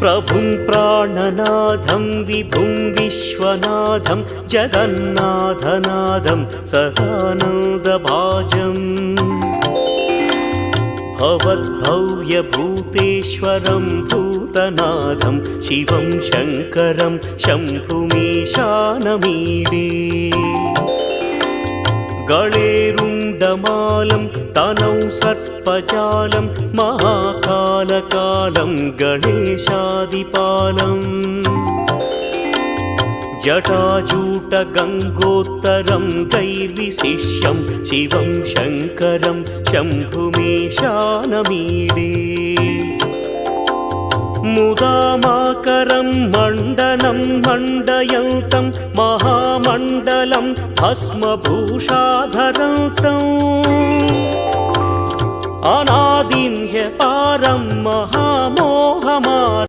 प्रभुं प्राणनाथं विभुं विश्वनाथं जगन्नाथनाथं सदानन्दभाजम् भवद्भव्यभूतेश्वरं भूतनाथं शिवं शङ्करं शम्भुमीशानमीडे गणेरुण्डमालं तनौ सर्पजालं महाकालकालं गणेशादिपालम् जटाजूटगङ्गोत्तरं दैर्विशिष्यं शिवं शङ्करं शम्भुमीशानमीडे मुदामाकरं मण्डनं मण्डयन्तं महामण्डलं भस्मभूषाधरन्तम् अनादिं ह्यपारं महामोहमार